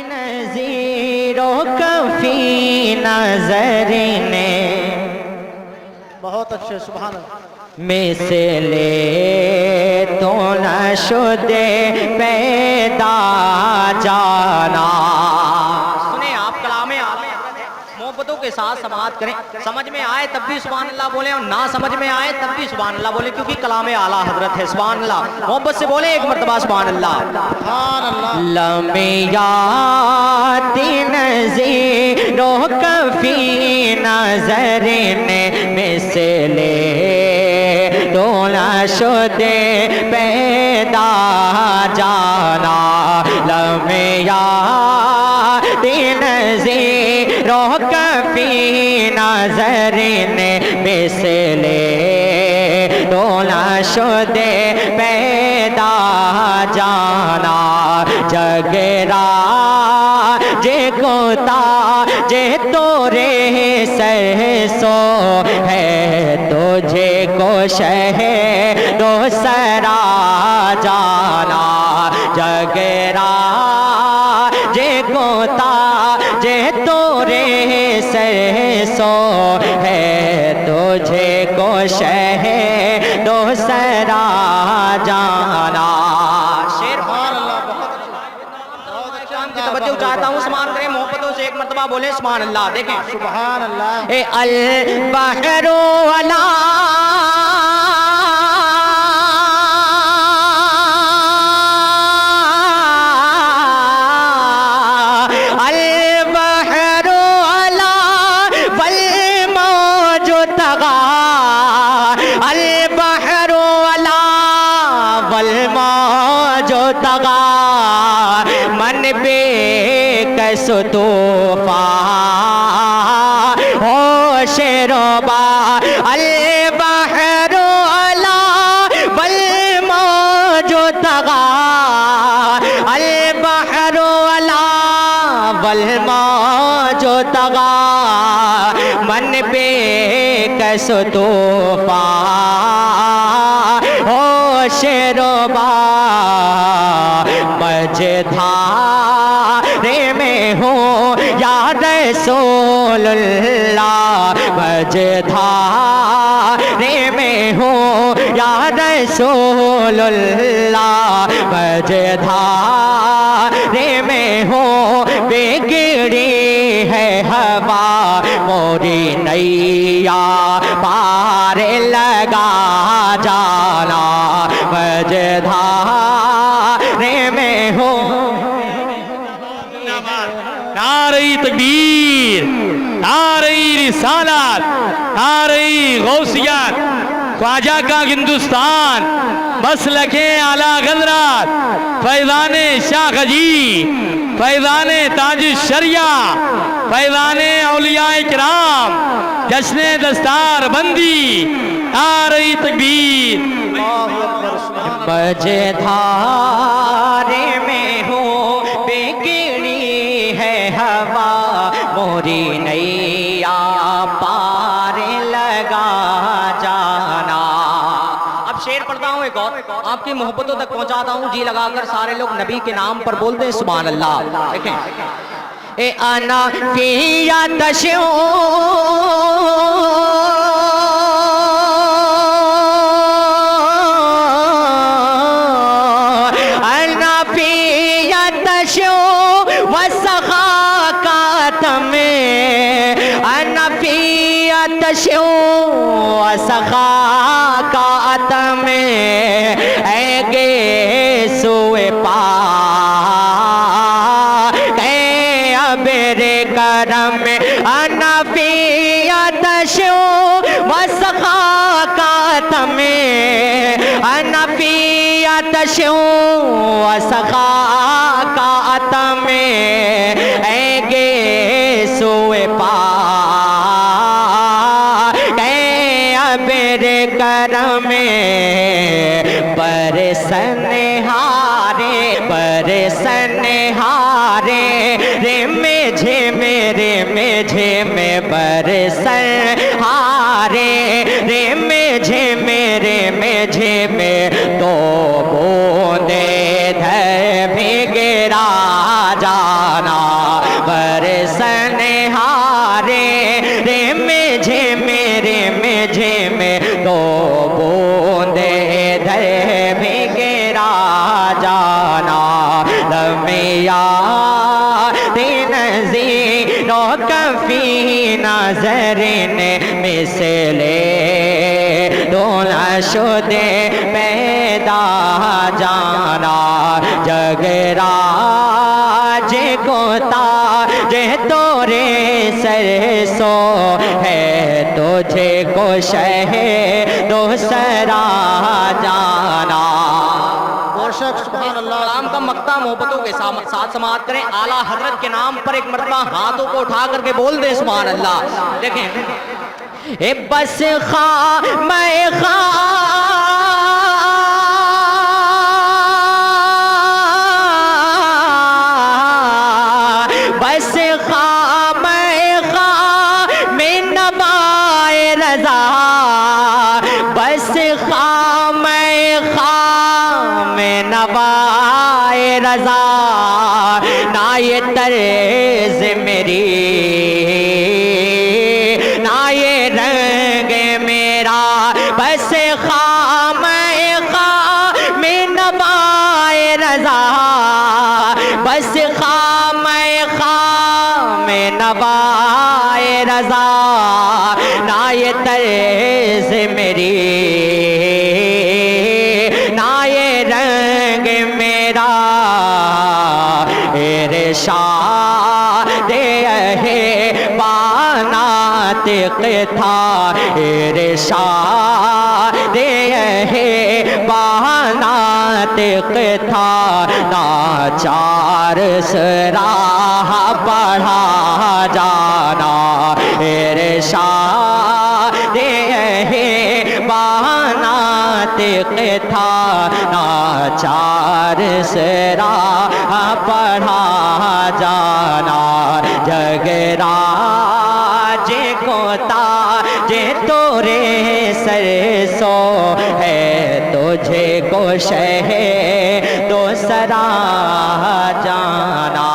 نظیروں کفی نظر نے بہت اچھے سبحان اللہ مثلے تو نہ شدے پیدا جانا. سنیں آپ کلام آلہ محبتوں کے ساتھ سماعت کریں. سمجھ میں آئے تب بھی سبحان اللہ بولیں اور نہ سمجھ میں آئے تب بھی سبحان اللہ بولیں، کیونکہ کلام اعلیٰ حضرت ہے. سبحان اللہ. محبت سے بولیں ایک مرتبہ سبحان اللہ. سبحان اللہ لمیات نظیروں کفی نظر نے مثلے تو نہ شدے پیدا جانا. لمیات نظیروں کفی نظر نے مثلے تو نہ شدے پیدا جانا. جگرا جے کوتا جے تورے سو ہے تجھے کو شہد و سرا جانا. جگرا جے کوتا جے تورے سو ہے تجھے کو شہد و سرا جانا. شیر توجہ چاہتا ہوں سمان کریں محبتوں سے ایک مرتبہ بولے سبحان اللہ. دیکھیں سبحان اللہ اے البحر ولا البحر ولا والموج تغا. البحر ولا والموج تغا من بے کس طوفان ہوش ربا. البحر علا والموج تغا. البحر علا والموج تغا من بے کس طوفان ہوش ربا. مجھارے میں ہوں یا رسول اللہ. مجھارے میں ہوں یا رسول اللہ. مجھارے میں ہوں بگڑی ہے ہوا موری نیا پار لگا جانا. مجھارے میں ہوں. نعرہ تکبیر، نعرہ رسالت، نعرہ غوثیت، خواجہ کا ہندوستان، مسلک اعلیٰ حضرت فیضان شاہ غجی، فیضان تاج الشریعہ، فیضان اولیاء کرام، جشن دستار بندی. نعرہ تکبیر. مجھارے میں ہوں بگڑی ہے ہوا موری نیا پار لگا جانا. اب شعر پڑھتا ہوں ایک اور آپ کی محبتوں تک پہنچاتا ہوں. جی لگا کر سارے لوگ نبی کے نام پر بول دیں سبحان اللہ. دیکھیں اے انا فی تشو شو سخا کا اتم اے گے سوئے پا اے ابر کرم انفیت شو سخا کا اتم انفیت شو سخا کا اتم اے گے سوئے پا میرے کرم برسن ہارے برسن ہارے رے مجھے میرے مجھے میں برسن ہارے رے مجھے میرے مجھے میں تو بوندے دھر بھی گرا جانا برسن ہارے رے مجھے میرے مجھے میں دو بوندے دھر بھی گرا جانا لمیا دن زیرو کفی نظرن مثلے دونا شدے پیدا جانا جگراج کوتا جے تورے سر سو ہے تجھے کو شہ دوسرا جانا بے شک سبحان اللہ کلام کا مقطع محبتوں کے ساتھ سماعت کریں اعلیٰ حضرت کے نام پر ایک مرتبہ ہاتھوں کو اٹھا کر کے بول دیں سبحان اللہ دیکھیں اے بس خواہ میں خواہ بس خواہ میں خواہ میں نوائے رضا بس خواہ میں خواہ میں نوائے رضا نہ یہ طرز میری نہ یہ رنگ میرا بس خواہ میں خواہ میں نوائے رضا بس خواہ میں خواہ میں نوائے رضا نہ یہ طرز میری نہ یہ رنگ میرا ارشاد ہے بانات تھا ارشاد ہے بانات تھا ناچار سراہ بڑھا جانا ارشاد ہے بانات تھا ناچار سراہ بڑھا جانا جگراج کوتا جے تورے سر سو ہے تجھے کو شہ دوسرا جانا